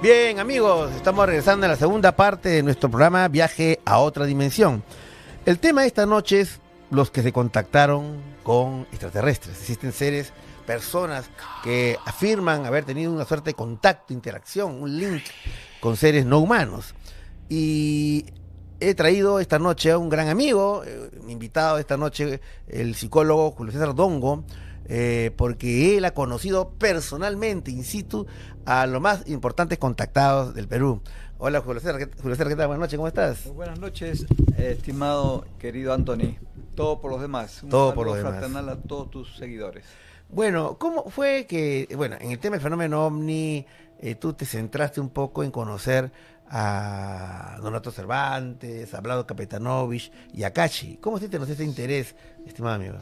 Bien, amigos, estamos regresando a la segunda parte de nuestro programa Viaje a otra dimensión. El tema de esta noche es los que se contactaron con extraterrestres. Existen seres, personas que afirman haber tenido una suerte de contacto, interacción, un link con seres no humanos. Y he traído esta noche a un gran amigo, mi invitado esta noche, el psicólogo Julio César Dongo, porque él ha conocido personalmente, in situ, a los más importantes contactados del Perú. Hola Julio César, ¿qué tal? Buenas noches, ¿cómo estás? Muy buenas noches, estimado querido Anthony. Todo por los demás. Todo por los demás. Fraternal a todos tus seguidores. Bueno, ¿cómo fue que, bueno, en el tema del fenómeno OVNI, tú te centraste un poco en conocer a Donato Cervantes, a Vlado Kapetanovich y a Kashi? ¿Cómo se te nos ese interés, estimado amigo?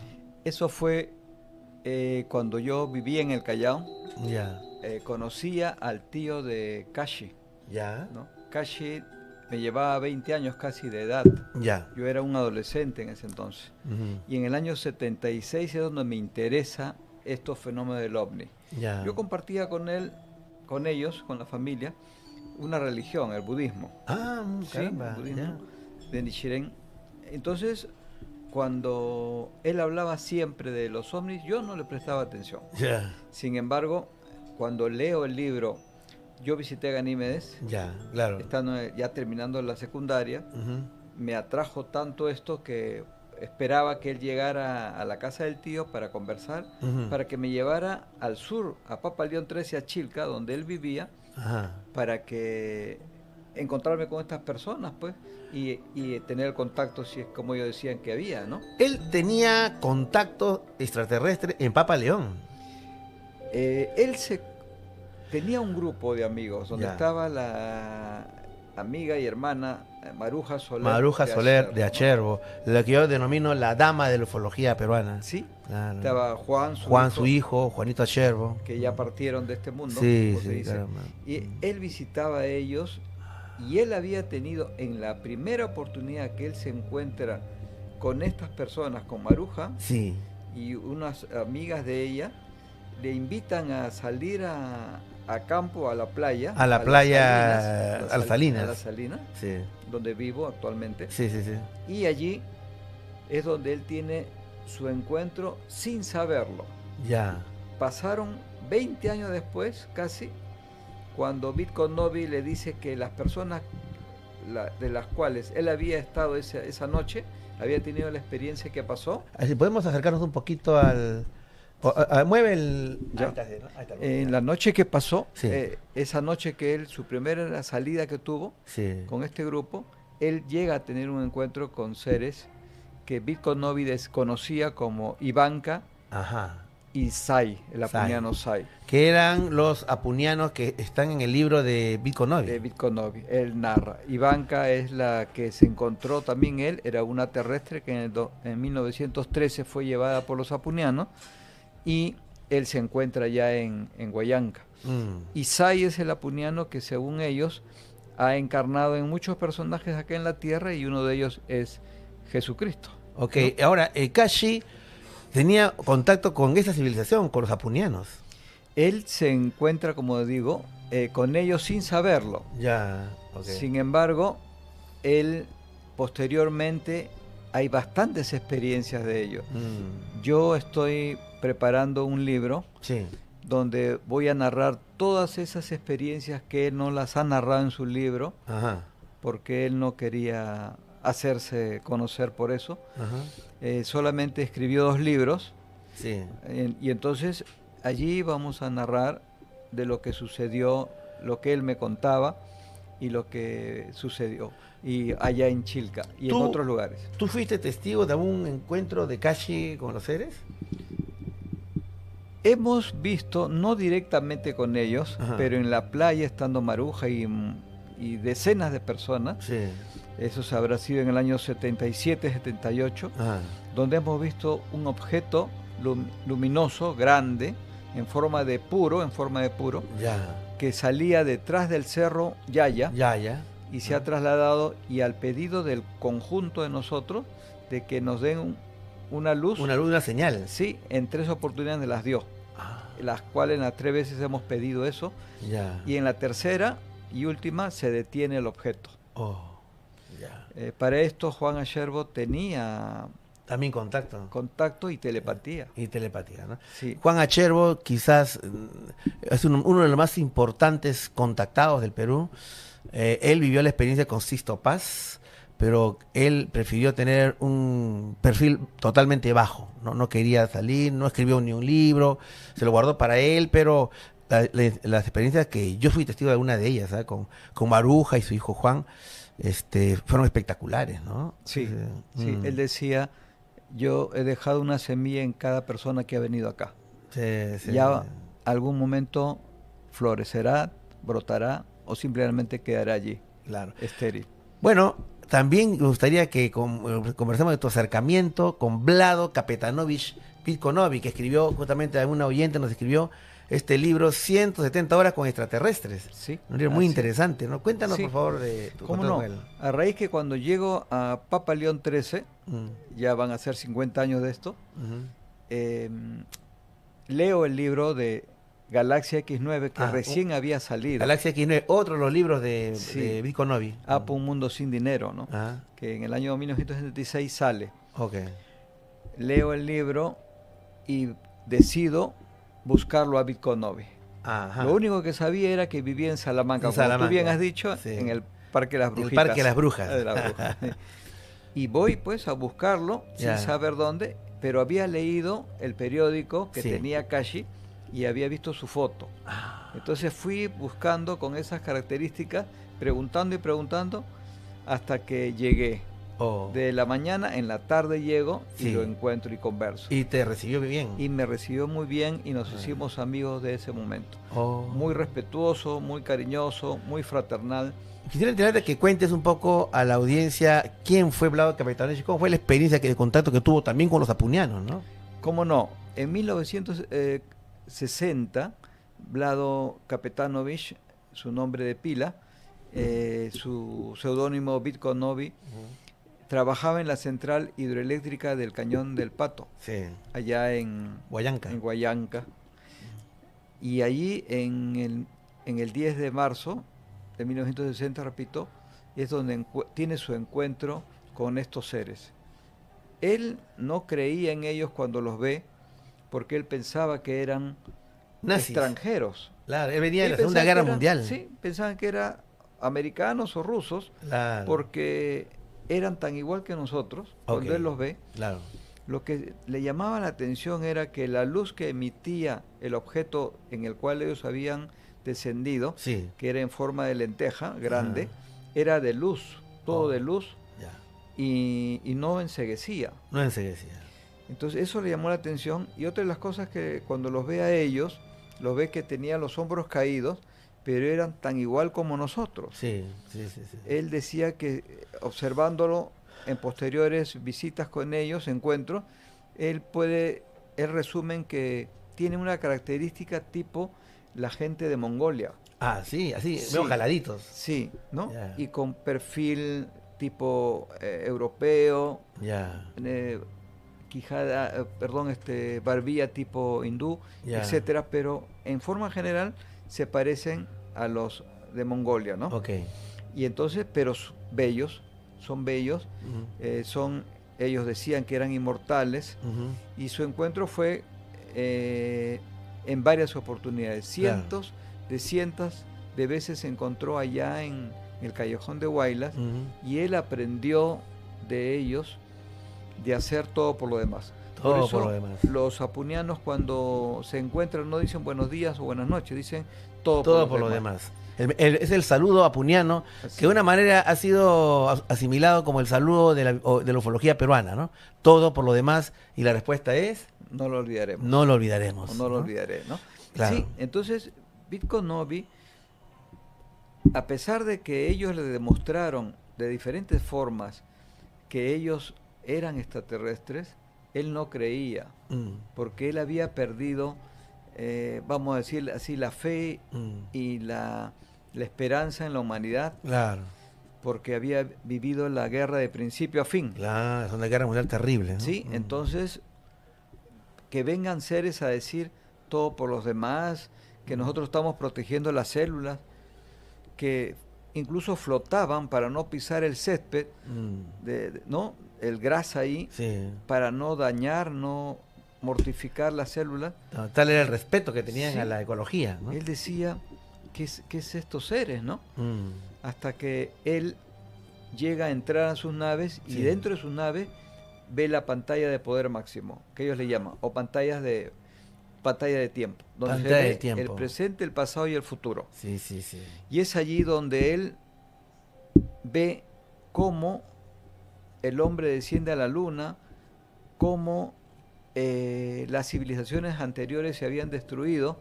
Eso fue cuando yo vivía en el Callao. Ya. Conocía al tío de Kashi. Ya. ¿No? Kashi me llevaba 20 años casi de edad. Ya. Yo era un adolescente en ese entonces. Y en el año 76 es donde me interesa estos fenómenos del OVNI. Ya. Yo compartía con ellos, con la familia, una religión, el budismo. Ah, caramba. Sí, budismo Ya. de Nichiren. Entonces, cuando él hablaba siempre de los ovnis, yo no le prestaba atención. Ya. Sin embargo, cuando leo el libro, yo visité Ganímedes, Ya, claro. estando ya terminando la secundaria, me atrajo tanto esto que esperaba que él llegara a la casa del tío para conversar, para que me llevara al sur, a Papa León XIII, a Chilca, donde él vivía, para que encontrarme con estas personas, pues, y tener el contacto, si es como ellos decían que había, ¿no? Él tenía contacto extraterrestre en Papa León. Tenía un grupo de amigos donde Ya. estaba la amiga y hermana Maruja Soler. Maruja Soler de Acherbo, la que yo denomino la dama de la ufología peruana. Sí, claro. estaba Juan, su hijo, Juanito Acherbo. Que ya partieron de este mundo. Sí, como se dice. Caramba. Y él visitaba a ellos y él había tenido en la primera oportunidad que él se encuentra con estas personas, con Maruja Sí. y unas amigas de ella, le invitan a salir a campo, a la playa. A la playa, a las Salinas. A las Salinas, sí. donde vivo actualmente. Sí. Y allí es donde él tiene su encuentro sin saberlo. Ya. Pasaron 20 años después, casi, cuando Bitcoin Novi le dice que las personas de las cuales él había estado esa noche, había tenido la experiencia que pasó. Así podemos acercarnos un poquito al... mueve el... Ya. Ahí está, En la noche que pasó, sí. Esa noche que él, su primera salida que tuvo sí. con este grupo, él llega a tener un encuentro con seres que Bitcoin Novi desconocía como Ivanka. Ajá. Y Sai, el apuniano Sai. Que eran los apunianos que están en el libro de Bitcoin Novi. De Bitcoin Novi, él narra. Ivanka es la que se encontró también él, era una terrestre que en 1913 fue llevada por los apunianos y él se encuentra ya en Huallanca. Y Sai es el apuniano que según ellos ha encarnado en muchos personajes acá en la Tierra y uno de ellos es Jesucristo. Ok, ¿no? ahora, Kashi tenía contacto con esa civilización, con los apunianos. Él se encuentra, como digo, con ellos sin saberlo. Ya, ok. Sin embargo, él posteriormente hay bastantes experiencias de ello. Yo estoy preparando un libro sí. donde voy a narrar todas esas experiencias que él no las ha narrado en su libro. Ajá. Porque él no quería hacerse conocer por eso. Solamente escribió 2 libros. Sí. Y entonces allí vamos a narrar de lo que sucedió, lo que él me contaba y lo que sucedió y allá en Chilca y en otros lugares. ¿Tú fuiste testigo de algún encuentro de Kashi con los seres? Hemos visto, no directamente con ellos, pero en la playa estando Maruja y decenas de personas. Sí. Eso se habrá sido en el año 77, 78, donde hemos visto un objeto luminoso, grande, en forma de puro, ya. que salía detrás del cerro Yaya, y se ha trasladado, y al pedido del conjunto de nosotros, de que nos den una luz. Una señal. Sí, en 3 oportunidades las dio, las cuales en las 3 veces hemos pedido eso, ya. y en la tercera y última se detiene el objeto. Oh, ya. Para esto Juan Acherbo tenía También contacto. contacto y telepatía. Y telepatía, ¿no? Sí, Juan Acherbo quizás es uno de los más importantes contactados del Perú. Él vivió la experiencia con Sisto Paz, pero él prefirió tener un perfil totalmente bajo, ¿no? No quería salir, no escribió ni un libro, se lo guardó para él, pero las experiencias que yo fui testigo de alguna de ellas, ¿sabes? Con Maruja y su hijo Juan, fueron espectaculares, ¿no? sí, sí. Él decía, yo he dejado una semilla en cada persona que ha venido acá. Sí, sí, Ya algún momento florecerá, brotará o simplemente quedará allí, claro. estéril. Bueno, también me gustaría que conversemos de tu acercamiento con Vlado Kapetanovich Vitkonovi, que escribió, justamente una oyente nos escribió este libro, 170 horas con extraterrestres. Sí, Un libro muy así. interesante, ¿no? Cuéntanos, Sí. por favor, de tu ¿Cómo contacto no? con él. A raíz que cuando llego a Papa León XIII, ya van a ser 50 años de esto, Ujú. eh, leo el libro de Galaxia X9 que Ah, recién había salido. Galaxia X9, otro de los libros de, Sí. de Vitkonovi. Apa, un mundo sin dinero, ¿no? Ah, Que en el año 1976 sale. ok. Leo el libro y decido buscarlo a Vitkonovi. Ajá. Lo único que sabía era que vivía en Salamanca, En como Salamanca, tú bien has dicho, sí. en el Parque de las El Brujitas. Parque de las Brujas. De las Brujas, sí. Y voy pues a buscarlo Ya. sin saber dónde, pero había leído el periódico que Sí. tenía Kashi y había visto su foto. Entonces fui buscando con esas características, preguntando y preguntando, hasta que llegué. Oh. De la mañana, en la tarde llego y Sí. lo encuentro y converso. Y te recibió bien. Y me recibió muy bien y nos hicimos amigos de ese momento. Oh. Muy respetuoso, muy cariñoso, muy fraternal. Quisiera enterarte que cuentes un poco a la audiencia quién fue Vlado Kapetanovich, cómo fue la experiencia de contacto que tuvo también con los apunianos, ¿no? ¿Cómo no? En 1960, Vlado Kapetanovich, su nombre de pila, su seudónimo Vitkonovi, trabajaba en la central hidroeléctrica del Cañón del Pato, Sí. allá en Huallanca. Huallanca. Y allí en el 10 de marzo de 1960, repito, es donde tiene su encuentro con estos seres. Él no creía en ellos cuando los ve, porque él pensaba que eran Nazis. extranjeros. Claro, él venía de Él la Segunda pensaba Guerra que eran- Mundial. Sí, pensaban que eran americanos o rusos, Claro. porque eran tan igual que nosotros. Cuando Ok. él los ve, Claro. lo que le llamaba la atención era que la luz que emitía el objeto en el cual ellos habían descendido, Sí. que era en forma de lenteja grande, Ajá. era de luz, todo Oh. de luz, Ya. y no enceguecía. No enseguecía. Entonces eso le llamó la atención, y otra de las cosas que cuando los ve a ellos, los ve que tenían los hombros caídos, pero eran tan igual como nosotros. Sí, sí, sí. Sí. Él decía que observándolo en posteriores visitas con ellos, encuentros, él resumen que tiene una característica tipo la gente de Mongolia. Ah, sí, así, Sí. veo jaladitos. Sí, ¿no? Ya. Y con perfil tipo europeo, Ya. quijada, barbilla tipo hindú, Ya. etcétera, pero en forma general se parecen a los de Mongolia, ¿no? Ok. Y entonces, pero bellos, son bellos, Ujú. ellos decían que eran inmortales, Ujú. y su encuentro fue en varias oportunidades, cientos de veces se encontró allá en el Callejón de Huaylas, Ujú. y él aprendió de ellos de hacer todo por lo demás. Todo Por eso por lo demás. los apunianos cuando se encuentran no dicen buenos días o buenas noches, dicen todo, Todo por lo demás. Es el saludo apuniano, Así que de una manera ha sido asimilado como el saludo de la ufología peruana, ¿no? Todo por lo demás, y la respuesta es, no lo olvidaremos. no lo olvidaremos. O no lo olvidaré, ¿no? Claro. Sí, entonces Vitkonovi, a pesar de que ellos le demostraron de diferentes formas que ellos eran extraterrestres, él no creía, Mm, porque él había perdido, vamos a decir así, la fe mm, y la esperanza en la humanidad, claro, porque había vivido la guerra de principio a fin. claro, es una guerra mundial terrible, ¿no? ¿Sí? Mm. Entonces, que vengan seres a decir todo por los demás, que nosotros estamos protegiendo las células, que incluso flotaban para no pisar el césped, ¿no? El grasa ahí, Sí. para no dañar, no mortificar las células. No, tal era el respeto que tenían Sí. a la ecología, ¿no? Él decía, ¿qué es estos seres, no? Mm. Hasta que él llega a entrar a sus naves y Sí. dentro de sus naves ve la pantalla de poder máximo, que ellos le llaman, o pantalla de tiempo, donde Pantalla se de ve tiempo. el presente, el pasado y el futuro. Sí, sí, sí. Y es allí donde él ve cómo el hombre desciende a la luna, cómo las civilizaciones anteriores se habían destruido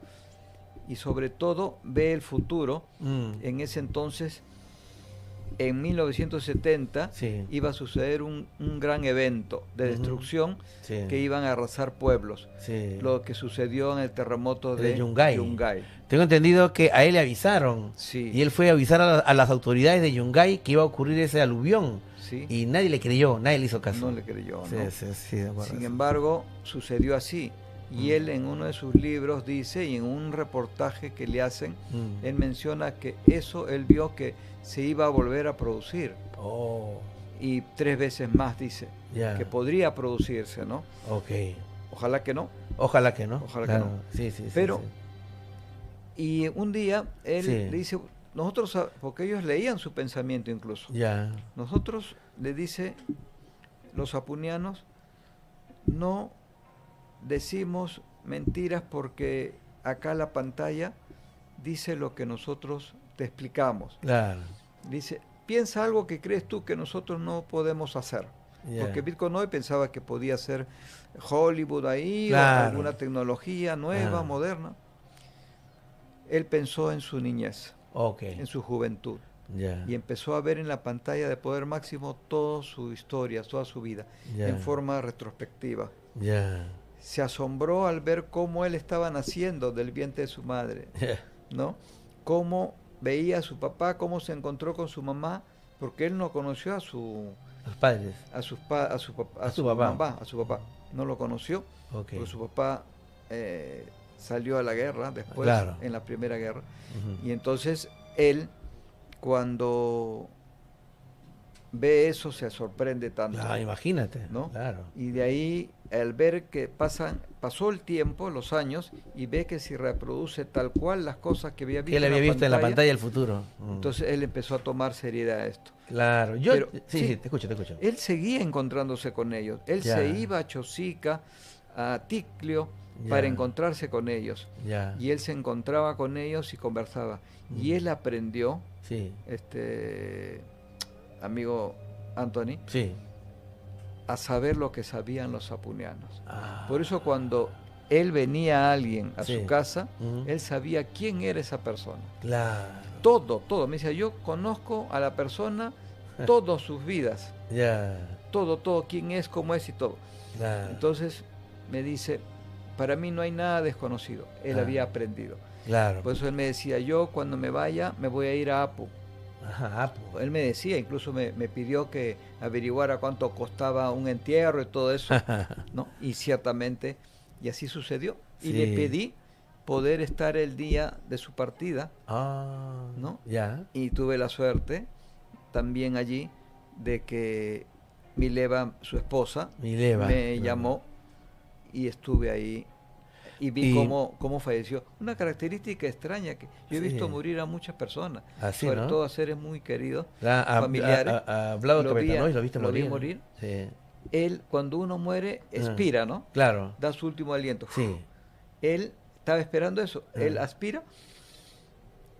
y sobre todo ve el futuro. En ese entonces, en 1970, Sí. iba a suceder un gran evento de destrucción Sí. que iban a arrasar pueblos. Sí. Lo que sucedió en el terremoto El de de Yungay. Yungay. Tengo entendido que a él le avisaron. Sí. Y él fue a avisar a las autoridades de Yungay que iba a ocurrir ese aluvión. Sí. Y nadie le creyó, nadie le hizo caso. No le creyó, Sí, ¿no? sí, sí, de acuerdo. Sin embargo, sucedió así. Y él en uno de sus libros dice, y en un reportaje que le hacen, él menciona que eso él vio que se iba a volver a producir. Oh, Y 3 veces más dice ya. que podría producirse, ¿no? Ok. Ojalá que no. Ojalá que no. Ojalá Claro. que no. Sí, sí, sí, Pero, sí. y un día él Sí. le dice, nosotros, porque ellos leían su pensamiento incluso, Ya. nosotros, le dice, los apunianos, no decimos mentiras porque acá la pantalla dice lo que nosotros te explicamos. Claro. Dice, piensa algo que crees tú que nosotros no podemos hacer. Ya. Porque Bitcoin hoy pensaba que podía ser Hollywood ahí, Claro. o alguna tecnología nueva, Ah. moderna. Él pensó en su niñez, Ok. en su juventud, Ya. y empezó a ver en la pantalla de poder máximo toda su historia, toda su vida, Ya. en forma retrospectiva. Ya. Se asombró al ver cómo él estaba naciendo del vientre de su madre, Ya. ¿no? Cómo veía a su papá, cómo se encontró con su mamá, porque él no conoció a su Los padres. a su papá, a su papá, no lo conoció, Ok. porque su papá salió a la guerra después, Claro. en la Primera Guerra, Ujú. y entonces él, cuando ve eso, se sorprende tanto, Ah, imagínate. ¿no? Claro. Y de ahí, al ver que pasó el tiempo, los años, y ve que se reproduce tal cual las cosas que había visto, Que él había visto en la pantalla el futuro. entonces él empezó a tomar seriedad a esto. Claro. Yo, Pero, sí, sí. sí, te escucho, te escucho. Él seguía encontrándose con ellos. Él Ya. se iba a Chosica, a Ticlio, Ya. para encontrarse con ellos. Ya. Y él se encontraba con ellos y conversaba. Y él aprendió, Sí. amigo Anthony, Sí. a saber lo que sabían los apunianos. Ah. Por eso cuando él venía a alguien a Sí. su casa, Ujú. él sabía quién era esa persona. Claro. Todo. Me decía, yo conozco a la persona, todas sus vidas. Ya. Todo, quién es, cómo es y todo. Claro. Entonces me dice, para mí no hay nada desconocido. Él Ah. había aprendido. Claro. Por eso él me decía, yo cuando me vaya me voy a ir a Apu. Ajá. Él me decía, incluso me pidió que averiguara cuánto costaba un entierro y todo eso, ¿no? Y ciertamente, y así sucedió. Y le Sí. pedí poder estar el día de su partida, Ah. ¿no? Ya. Y tuve la suerte también allí de que Mileva, su esposa, Mileva, me claro. llamó y estuve ahí y vi Y- cómo falleció. Una característica extraña que yo he Sí. visto morir a muchas personas, Así, sobre ¿no? todo a seres muy queridos, A familiares. Vlado Lo vi Capetanóis lo viste lo vi morir. morir. Sí. Él, cuando uno muere, expira, ¿no? Claro. Da su último aliento. Sí. Él estaba esperando eso. Él Ah. aspira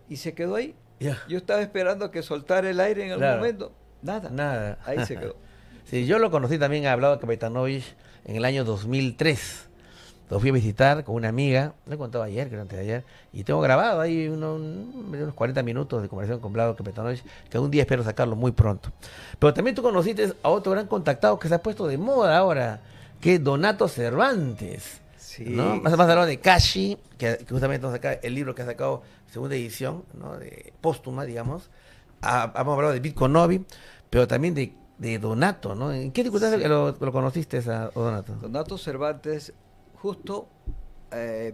y se quedó ahí. Ya. Yo estaba esperando que soltara el aire en algún Claro. momento. Nada. Nada. Ahí se quedó. Sí, yo lo conocí también a Vlado Kapetanovich en el año 2003. Lo fui a visitar con una amiga, le contaba ayer, creo antes de ayer, y tengo grabado ahí unos 40 minutos de conversación con Vlado Kapetanovich, que un día espero sacarlo muy pronto. Pero también tú conociste a otro gran contactado que se ha puesto de moda ahora, que es Donato Cervantes. Sí. ¿No? Más hablado de Kashi, que justamente nos saca el libro que ha sacado, segunda edición, ¿no? De póstuma, digamos. Hemos hablado de Bitcoin Novi, pero también de Donato, ¿no? ¿En qué circunstancias Sí. lo conociste a Donato? Donato Cervantes, justo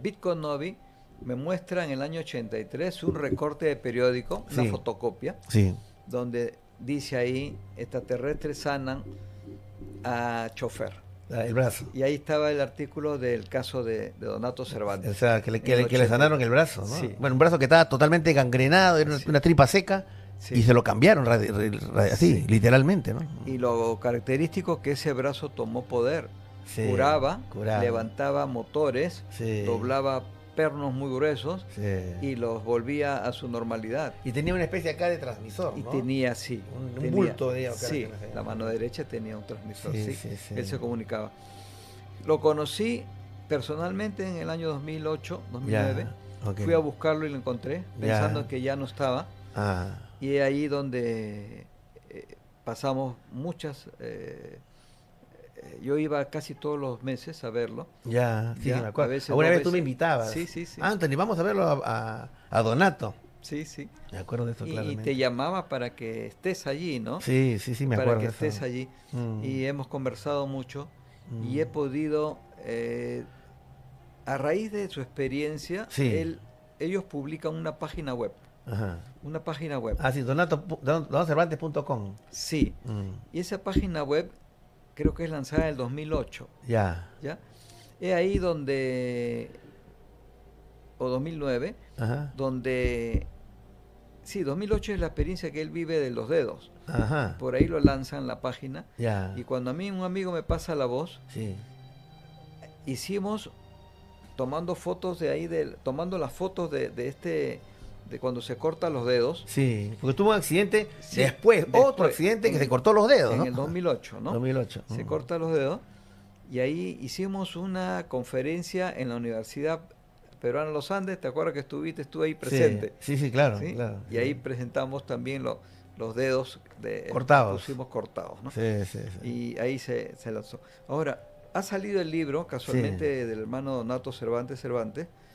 Bitcoin Novi me muestra en el año 83 un recorte de periódico, una Sí. fotocopia, Sí. donde dice ahí, extraterrestres sanan a chofer. El brazo. Y ahí estaba el artículo del caso de Donato Cervantes. O sea, que le, en el que le sanaron 83. el brazo, ¿no? Sí. Bueno, un brazo que estaba totalmente gangrenado, era Sí. una tripa seca, Sí. y se lo cambiaron así, Sí. literalmente, ¿no? Y lo característico que ese brazo tomó poder. Sí, Curaba, curaba. levantaba motores, Sí. doblaba pernos muy gruesos Sí. y los volvía a su normalidad. Y tenía una especie acá de transmisor, Y ¿no? tenía, sí. Un tenía- bulto, digamos. Sí, la mano derecha tenía un transmisor, Sí, sí. sí, sí. Él se comunicaba. Lo conocí personalmente en el año 2008, 2009. Ya, ok. Fui a buscarlo y lo encontré, pensando Ya. que ya no estaba. Ah, Y es ahí donde pasamos muchas... yo iba casi todos los meses a verlo. ya, sí, Ya, me acuerdo. a veces Alguna dos vez tú me veces. invitabas. Sí, sí, sí. Anthony, vamos a verlo a Donato. Sí, sí. Me acuerdo de eso Y claramente. te llamaba para que estés allí, ¿no? Sí, sí, sí, me Para acuerdo que de eso. estés allí. Mm. Y hemos conversado mucho y Mm. he podido, a raíz de su experiencia, Sí. ellos publican una página web. Ajá. Una página web. Ah, sí, donatocervantes.com. Sí. Mm. Y esa página web creo que es lanzada en el 2008. Ya. ¿Ya? Es ahí donde, o 2009, Ajá. donde, sí, 2008 es la experiencia que él vive de los dedos. Ajá. Por ahí lo lanzan la página. Ya. Y cuando a mí un amigo me pasa la voz, Sí. hicimos tomando fotos de ahí, tomando las fotos de cuando se cortan los dedos. Sí, porque tuvo un accidente Sí, después, otro después, accidente que en se el- cortó los dedos, En ¿no? el 2008, ¿no? 2008. Se Mm. corta los dedos. Y ahí hicimos una conferencia en la Universidad Peruana de los Andes. ¿Te acuerdas que estuve ahí presente? Sí, sí, claro, ¿Sí? claro. Y ahí presentamos también los dedos Cortados. pusimos cortados, ¿no? Sí, sí, sí. Y ahí se lanzó. Ahora, ha salido el libro, casualmente, del hermano Donato Cervantes,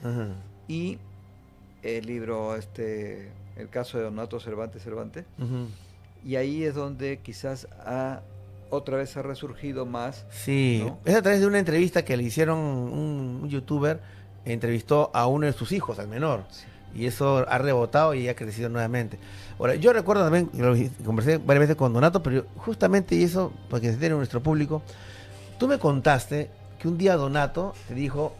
Ajá. y el libro, el caso de Donato Cervantes, Ujú. y ahí es donde quizás otra vez ha resurgido más. Sí, ¿no? es a través de una entrevista que le hicieron un youtuber, entrevistó a uno de sus hijos, al menor, Sí. y eso ha rebotado y ha crecido nuevamente. Ahora, yo recuerdo también, conversé varias veces con Donato, pero justamente, y eso, para que se entere nuestro público, tú me contaste que un día Donato te dijo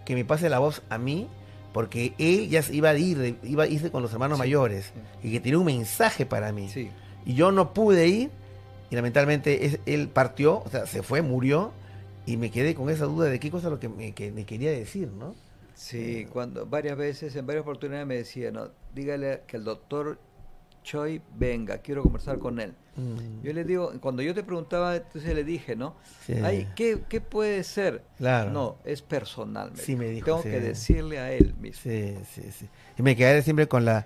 que me pase la voz a mí, porque él ya se iba a irse con los hermanos Sí, mayores, y que tenía un mensaje para mí. Sí. Y yo no pude ir, y lamentablemente él partió, o sea, se fue, murió, y me quedé con esa duda de qué cosa lo que me quería decir, ¿no? Sí, cuando varias veces, en varias oportunidades me decía, no, dígale que el doctor Choi venga, quiero conversar con él. Mm, Yo le digo, cuando yo te preguntaba, entonces le dije, ¿no? sí. Ay, ¿qué puede ser? Claro. No, es personal. Sí, me dijo, Tengo sí. que decirle a él mismo. Sí, sí, sí. Y me quedé siempre con la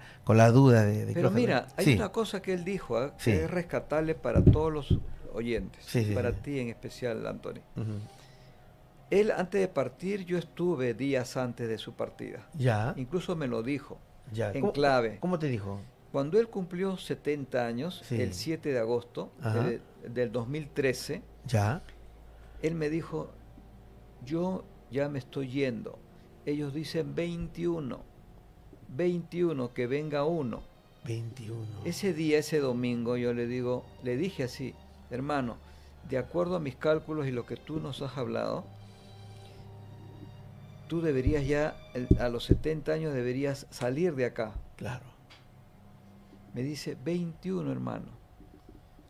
duda de Pero qué mira, cosa- hay sí. una cosa que él dijo, que Sí. es rescatable para todos los oyentes, Sí, sí, para sí. ti en especial, Anthony. Ujú. Él, antes de partir, yo estuve días antes de su partida. Ya, Incluso me lo dijo, ya. en clave. ¿Cómo te dijo? Cuando él cumplió 70 años, Sí. el 7 de agosto Ajá. del 2013, Ya. él me dijo, yo ya me estoy yendo. Ellos dicen 21, que venga uno. 21. Ese día, ese domingo, yo le dije así, hermano, de acuerdo a mis cálculos y lo que tú nos has hablado, tú deberías ya, a los 70 años deberías salir de acá. Claro. Me dice, 21, hermano.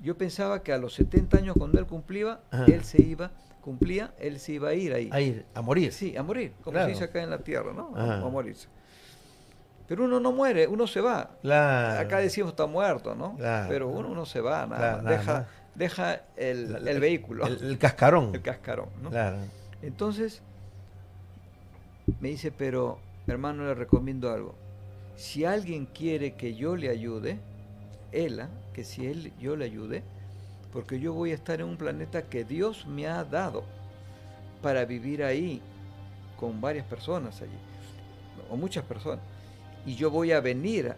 Yo pensaba que a los 70 años, cuando él cumplía, Ajá. él se iba a ir ahí. A ir, a morir. Sí, a morir, como Claro. se dice acá en la tierra, ¿no? Ajá. A morirse. Pero uno no muere, uno se va. Claro. Acá decimos está muerto, ¿no? Claro. Pero uno se va, nada Claro, más. nada más. Deja el vehículo, El cascarón. el cascarón, ¿no? Claro. Entonces, me dice, pero hermano, le recomiendo algo. Si alguien quiere que yo le ayude, yo le ayude, porque yo voy a estar en un planeta que Dios me ha dado para vivir ahí con varias personas allí, o muchas personas. Y yo voy a venir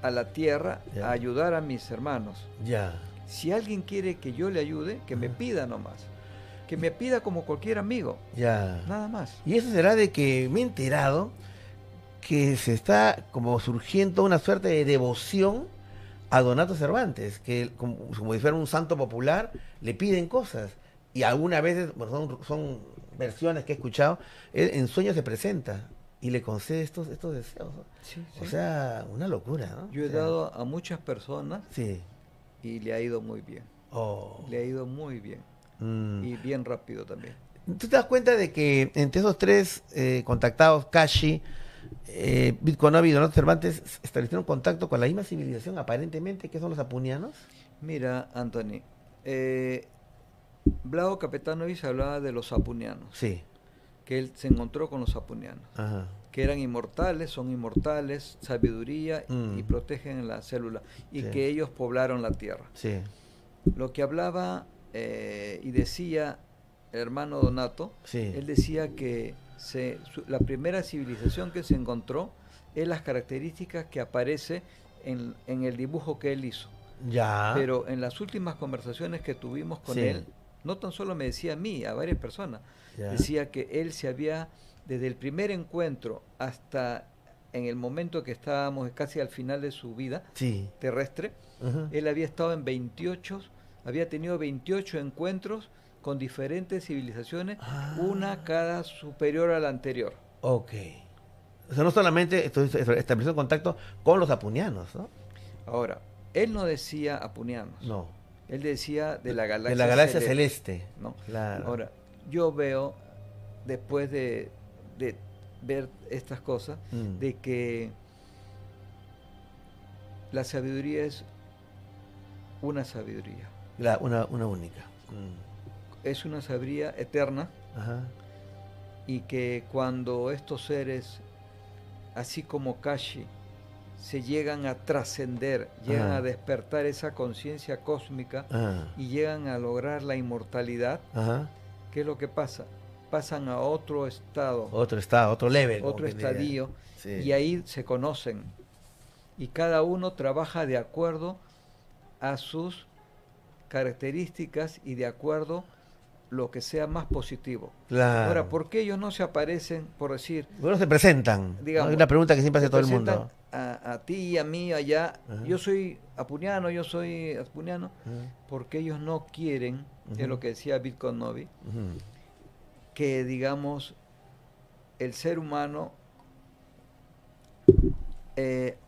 a la tierra Ya. a ayudar a mis hermanos. Ya. Si alguien quiere que yo le ayude, que me Ajá. pida nomás. que me pida como cualquier amigo, Ya. nada más. Y eso será de que me he enterado que se está como surgiendo una suerte de devoción a Donato Cervantes, que como si fuera un santo popular, le piden cosas. Y algunas veces, bueno, son versiones que he escuchado, él en sueños se presenta y le concede estos deseos, ¿no? Sí, O sí. sea, una locura, ¿no? Yo O he sea, dado a muchas personas sí. y le ha ido muy bien. Oh. Le ha ido muy bien. Mm. Y bien rápido también. ¿Tú te das cuenta de que entre esos tres contactados, Kashi, Bitconovi y Donato Cervantes, establecieron contacto con la misma civilización aparentemente, que son los apunianos? Mira, Anthony, Vlado Capetanovich hablaba de los apunianos, Sí. que él se encontró con los apunianos, Ajá. que eran inmortales, son inmortales, sabiduría y Mm. protegen la célula, y Sí. que ellos poblaron la tierra. Sí. Lo que hablaba y decía el hermano Donato, Sí. él decía que la primera civilización que se encontró es las características que aparece en el dibujo que él hizo. Ya. Pero en las últimas conversaciones que tuvimos con Sí. él, no tan solo me decía a mí, a varias personas, Ya. decía que él se había, desde el primer encuentro hasta en el momento que estábamos casi al final de su vida Sí. terrestre, Ajá. él había estado en 28, había tenido 28 encuentros con diferentes civilizaciones, Ah. una cada superior a la anterior. Ok. O sea, no solamente estableció contacto con los apunianos, ¿no? Ahora, él no decía apunianos, No. él decía de la galaxia, De la galaxia celeste. ¿no? Claro. Ahora, yo veo, después de ver estas cosas, Mm. de que la sabiduría es una sabiduría. Una única. Es una sabiduría eterna Ajá. y que cuando estos seres, así como Kashi, se llegan a trascender, llegan Ajá. a despertar esa conciencia cósmica Ajá. y llegan a lograr la inmortalidad, Ajá. ¿qué es lo que pasa? Pasan a otro estado, Otro estado, otro level. como otro quien diría. estadio, Sí. y ahí se conocen. Y cada uno trabaja de acuerdo a sus características y de acuerdo lo que sea más positivo. Claro. Ahora, ¿por qué ellos no se aparecen, por decir, Bueno, se presentan. digamos, ¿No? Es la pregunta que siempre hace se todo el presentan mundo. a ti y a mí allá? Ajá. Yo soy apuniano, yo soy apuniano, Ajá. porque ellos no quieren, es Ujú. lo que decía Bitcoin Novi, Ujú. que digamos el ser humano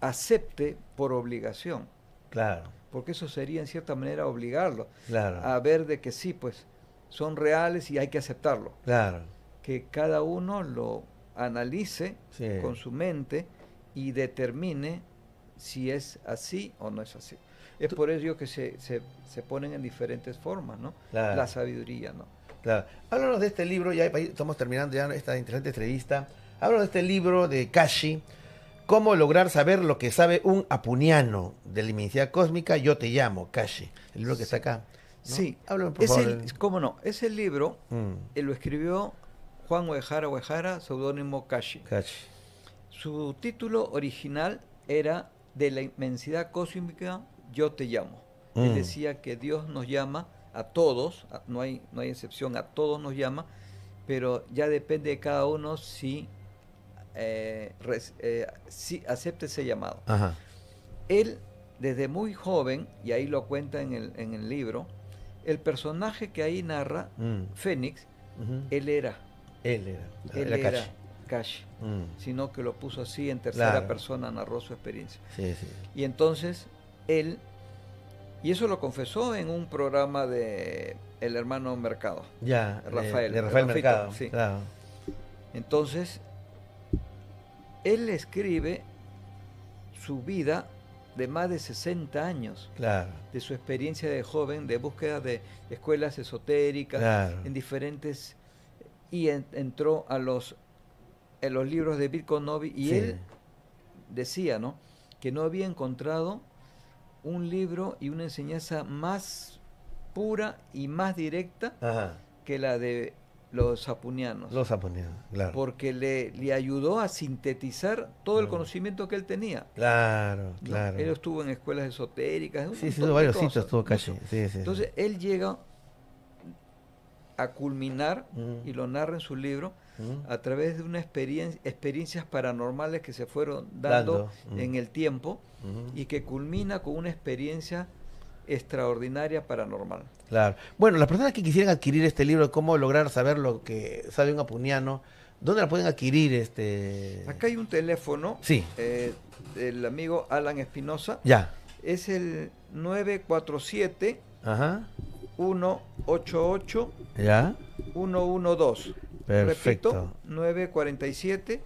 acepte por obligación, Claro, porque eso sería en cierta manera obligarlo claro, a ver de que sí, pues son reales y hay que aceptarlo, claro. que cada uno lo analice Sí. con su mente y determine si es así o no es así. Es por ello que se ponen en diferentes formas, ¿no? Claro. La sabiduría, ¿no? Claro. Háblanos de este libro, ya estamos terminando ya esta interesante entrevista. Háblanos de este libro de Kashi, Cómo lograr saber lo que sabe un apuniano de la inmensidad cósmica, yo te llamo, Kashi. El libro que está acá. ¿no? Sí, Háblame, por favor. ¿cómo no? Ese libro Mm, lo escribió Juan Uehara, seudónimo Kashi. Kashi. Su título original era De la inmensidad cósmica, yo te llamo. Él decía que Dios nos llama a todos, no hay excepción, a todos nos llama, pero ya depende de cada uno si acepta ese llamado. Ajá. Él, desde muy joven, y ahí lo cuenta en el libro, el personaje que ahí narra, Fénix, Ujú. él era Era Kashi. Kashi, sino que lo puso así en tercera Claro. persona, narró su experiencia. Sí, sí. Y entonces él, y eso lo confesó en un programa de el hermano Mercado, Ya, Rafael, de Rafael Rafito, Mercado. sí. Claro. Entonces, él escribe su vida de más de 60 años, Claro. de su experiencia de joven, de búsqueda de escuelas esotéricas, Claro. en diferentes, y entró en los libros de Bitcoin Novi, y Sí. él decía, ¿no?, que no había encontrado un libro y una enseñanza más pura y más directa Ajá. que la de los apunianos, Los apunianos, claro. porque le ayudó a sintetizar todo el Mm. conocimiento que él tenía. Claro, ¿no? claro. Él estuvo en escuelas esotéricas, un Sí, sí, montón de varios cosas, sitios estuvo mucho. Kashi. Sí, sí. Entonces él llega a culminar, y lo narra en su libro, a través de una experiencias paranormales que se fueron dando en el tiempo, y que culmina con una experiencia extraordinaria paranormal. Claro. Bueno, las personas que quisieran adquirir este libro, cómo lograr saber lo que sabe un apuniano, ¿dónde la pueden adquirir? Acá hay un teléfono, sí, del amigo Alan Espinosa. Ya. Es el 947 Ajá. 188 Ya. 112. Perfecto. Repito, 947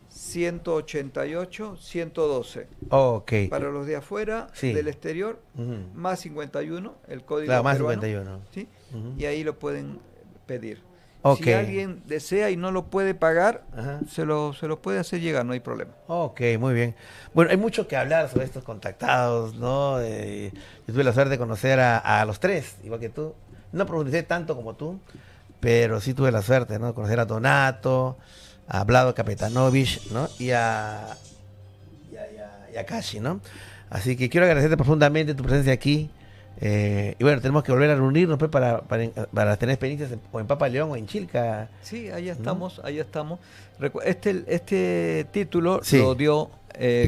188 112. Ok. Para los de afuera, Sí. del exterior, Ujú. más 51, el código Claro, más peruano, 51. ¿sí? Ujú. Y ahí lo pueden pedir. Ok. Si alguien desea y no lo puede pagar, Ajá. se lo puede hacer llegar, no hay problema. Ok, muy bien. Bueno, hay mucho que hablar sobre estos contactados, ¿no? Yo tuve la suerte de conocer a los tres, igual que tú. No profundicé tanto como tú, pero sí tuve la suerte, ¿no? De conocer a Donato, a Vlado Kapetanovich, ¿no? Y a Kashi, ¿no? Así que quiero agradecerte profundamente tu presencia aquí. Y bueno, tenemos que volver a reunirnos pues, para tener experiencias o en Papa León o en Chilca. Sí, allá ¿no? estamos, allá estamos. Este título Sí. lo dio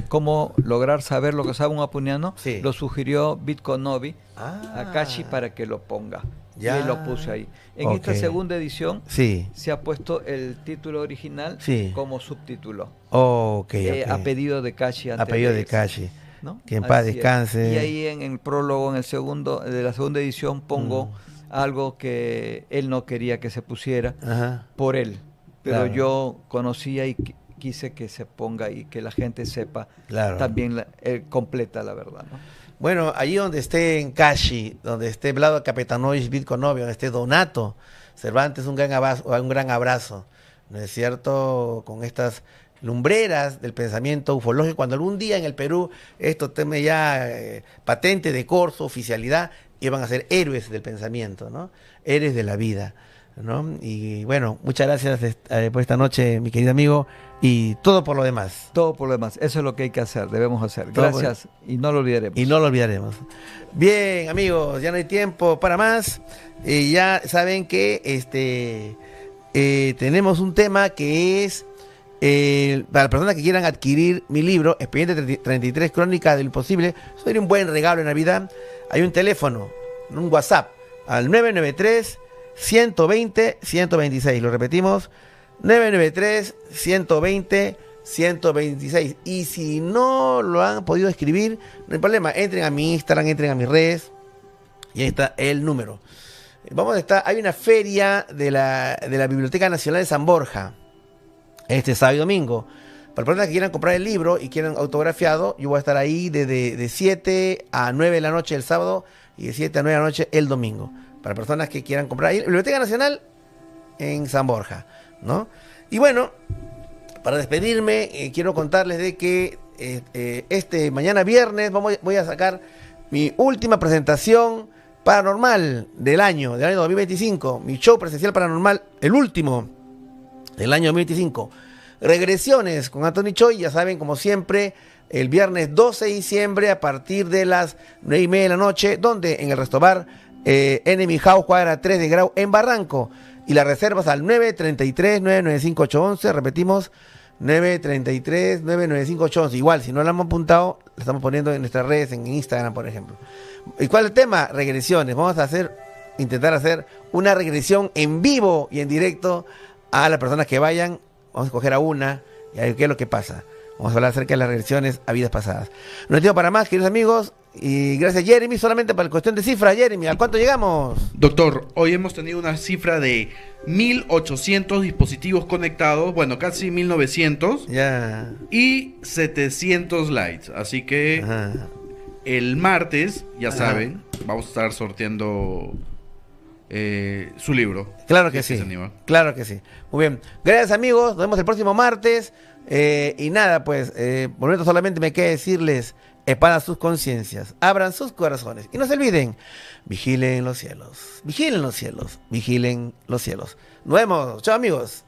cómo lograr saber lo que sabe un apuniano, Sí. lo sugirió Bitconovi Ah. a Kashi para que lo ponga. Ya. Y él lo puso ahí. En Ok. esta segunda edición Sí. se ha puesto el título original Sí. como subtítulo. Ok, A ok. pedido de Kashi. A pedido de Kashi. ¿no? Que en paz Así es. descanse. Y ahí en el prólogo, de la segunda edición, pongo algo que él no quería que se pusiera Ajá. por él, pero Claro. yo conocía y quise que se ponga y que la gente sepa Claro. también completa la verdad, ¿no? Bueno, allí donde esté en Kashi, donde esté Vlado Kapetanovich Bitconovi, donde esté Donato Cervantes, un gran abrazo, ¿no es cierto? Con estas lumbreras del pensamiento ufológico, cuando algún día en el Perú esto teme ya patente de corso, oficialidad, y van a ser héroes del pensamiento, ¿no? Héroes de la vida, ¿no? Y bueno, muchas gracias por esta noche, mi querido amigo, y todo por lo demás. Todo por lo demás, eso es lo que hay que hacer, debemos hacer. Todo Gracias y no lo olvidaremos. Y no lo olvidaremos. Bien, amigos, ya no hay tiempo para más. Ya saben que tenemos un tema que es para las personas que quieran adquirir mi libro, Expediente 33, Crónica del Imposible. Eso sería un buen regalo en Navidad. Hay un teléfono, un WhatsApp, al 993-120-126. Lo repetimos, 993-120-126. Y si no lo han podido escribir, no hay problema. Entren a mi Instagram, entren a mis redes. Y ahí está el número. Hay una feria de la Biblioteca Nacional de San Borja. Este sábado y domingo. Para personas que quieran comprar el libro y quieran autografiado, yo voy a estar ahí de 7 a 9 de la noche el sábado y de 7 a 9 de la noche el domingo. Para personas que quieran comprar ahí, Biblioteca Nacional en San Borja, ¿no? Y bueno, para despedirme, quiero contarles de que mañana viernes voy a sacar mi última presentación paranormal del año 2025. Mi show presencial paranormal, el último del año 2025. Regresiones con Anthony Choi, ya saben, como siempre, el viernes 12 de diciembre a partir de las 9:30 de la noche, donde en el Restobar Enemy House, cuadra 3 de Grau, en Barranco. Y las reservas al 933-995-811, repetimos, 933-995-811. Igual, si no lo hemos apuntado, lo estamos poniendo en nuestras redes, en Instagram, por ejemplo. ¿Y cuál es el tema? Regresiones. Vamos a intentar hacer una regresión en vivo y en directo a las personas que vayan. Vamos a escoger a una y a ver qué es lo que pasa. Vamos a hablar acerca de las regresiones a vidas pasadas. No hay tiempo para más, queridos amigos. Y gracias, Jeremy, solamente para la cuestión de cifra. Jeremy, ¿a cuánto llegamos? Doctor, hoy hemos tenido una cifra de 1.800 dispositivos conectados, bueno, casi 1.900. Ya. Y 700 likes. Así que el martes, ya saben, vamos a estar sorteando su libro. Claro que sí. Claro que sí. Muy bien. Gracias, amigos. Nos vemos el próximo martes. Y nada, pues, por momento solamente me queda decirles: expandan sus conciencias, abran sus corazones. Y no se olviden, vigilen los cielos. Vigilen los cielos. Vigilen los cielos. Nos vemos. Chao, amigos.